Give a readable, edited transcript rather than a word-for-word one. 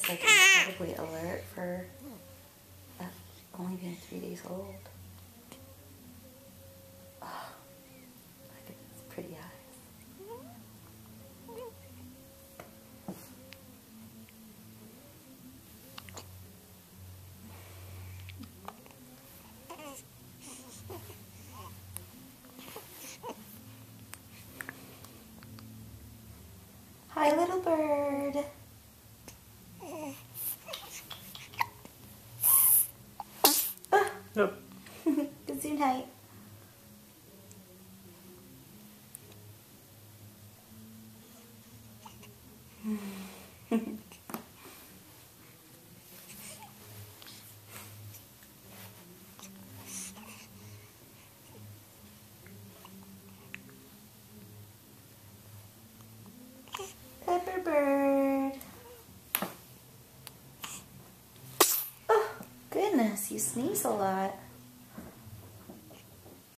is like incredibly alert for only being 3 days old. Oh, look at those pretty eyes. Hi, little bird. Yep. Good soon night. Pepper bird. Oh, goodness, you sneeze a lot.